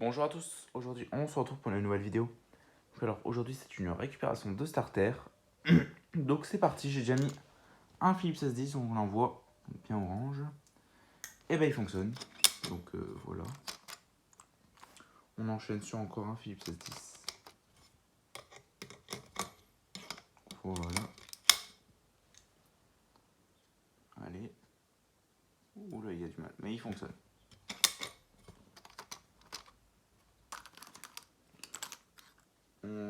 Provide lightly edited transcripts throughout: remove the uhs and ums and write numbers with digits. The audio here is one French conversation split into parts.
Bonjour à tous, aujourd'hui on se retrouve pour une nouvelle vidéo. Alors aujourd'hui c'est une récupération de starter. Donc c'est parti, j'ai déjà mis un Philips S10, on l'envoie bien orange. Et ben il fonctionne, donc voilà. On enchaîne sur encore un Philips S10. Voilà. Allez. Oula il y a du mal, mais il fonctionne.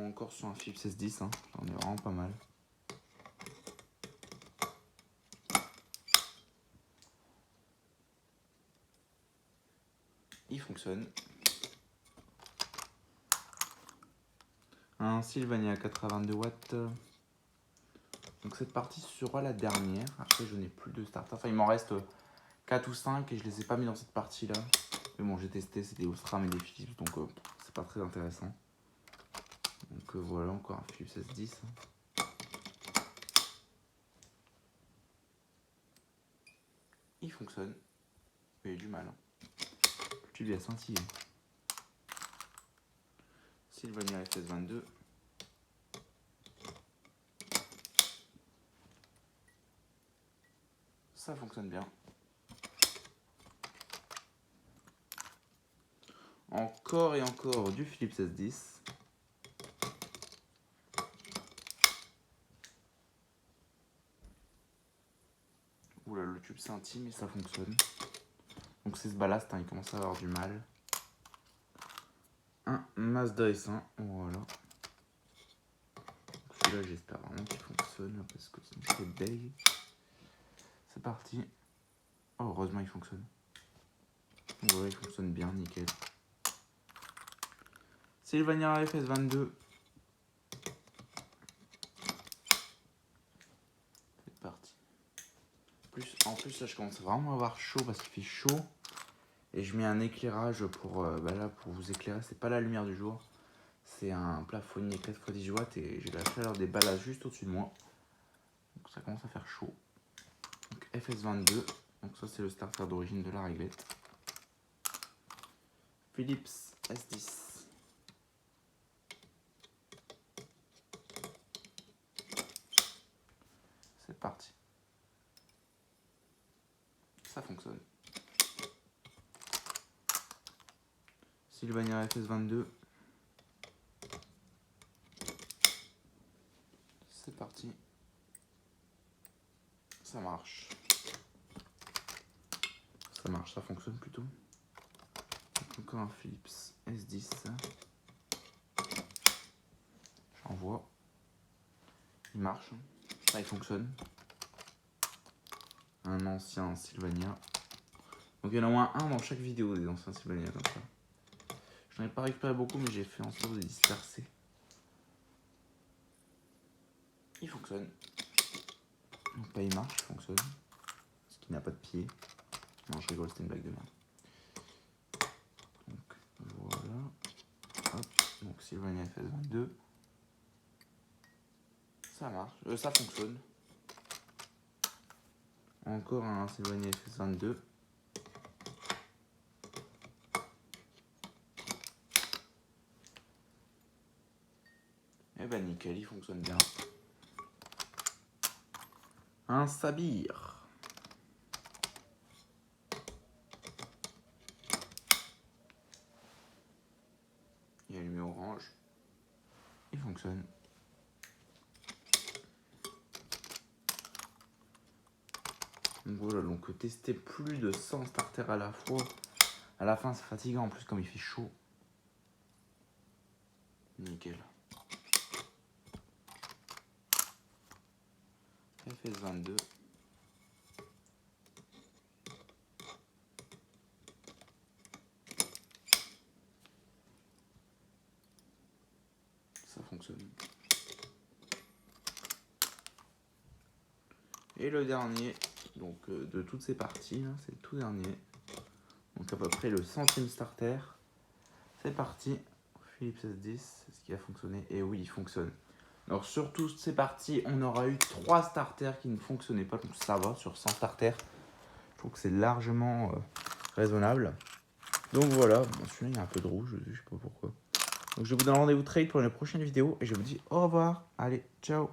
Encore sur un Philips S10, hein. J'en ai vraiment pas mal. Il fonctionne. Un Sylvania 82 watts. Donc cette partie sera la dernière. Après je n'ai plus de starter. Enfin il m'en reste 4 ou 5 et je les ai pas mis dans cette partie là. Mais bon j'ai testé, c'est des Osram et des Philips donc c'est pas très intéressant. Donc voilà encore un Philips S10. Il fonctionne. Il y a eu du mal. Le tube a scintillé. Sylvania FS22. Ça fonctionne bien. Encore et encore du Philips S10. Oula, le tube scintille mais ça fonctionne. Donc c'est ce ballast, hein, il commence à avoir du mal. Un Mazda S1, voilà. Celui-là j'espère vraiment qu'il fonctionne parce que ça me fait bug. C'est parti. Oh, heureusement il fonctionne. Ouais, il fonctionne bien, nickel. Sylvania FS22. C'est parti. En plus là je commence vraiment à avoir chaud parce qu'il fait chaud. Et je mets un éclairage pour, là, pour vous éclairer. C'est pas la lumière du jour. C'est un plafonnier 4x10 watts et j'ai la chaleur des ballasts juste au-dessus de moi. Donc ça commence à faire chaud. Donc FS22. Donc ça c'est le starter d'origine de la réglette. Philips S10. C'est parti. Ça fonctionne. Sylvania FS22. C'est parti. Ça marche. Ça marche, ça fonctionne plutôt. Encore un Philips S10. J'envoie. Il marche. Ça, il fonctionne. Un ancien Sylvania. Donc il y en a au moins un dans chaque vidéo des anciens Sylvania comme ça. Je n'en ai pas récupéré beaucoup mais j'ai fait en sorte de disperser. Il fonctionne. Donc pas il marche, il fonctionne. Parce qu'il n'a pas de pied. Non je rigole, c'était une blague de merde. Donc voilà. Hop. Donc Sylvania FS22. Ça marche. Ça fonctionne. Encore un Sylvania FS22. Et bah nickel, il fonctionne bien. Un Sabir. Il est allumé orange. Il fonctionne. Donc voilà, donc tester plus de 100 starters à la fois. À la fin c'est fatigant en plus comme il fait chaud. Nickel. FS22. Ça fonctionne. Et le dernier, donc de toutes ces parties, hein, c'est le tout dernier. Donc à peu près le 100e starter. C'est parti. Philips S10, est-ce qu'il a fonctionné? Et oui, il fonctionne. Alors sur toutes ces parties, on aura eu 3 starters qui ne fonctionnaient pas. Donc ça va, sur 100 starters. Je trouve que c'est largement raisonnable. Donc voilà, bon, celui-là il y a un peu de rouge, je sais pas pourquoi. Donc je vous donne rendez-vous très vite pour une prochaine vidéo et je vous dis au revoir. Allez, ciao.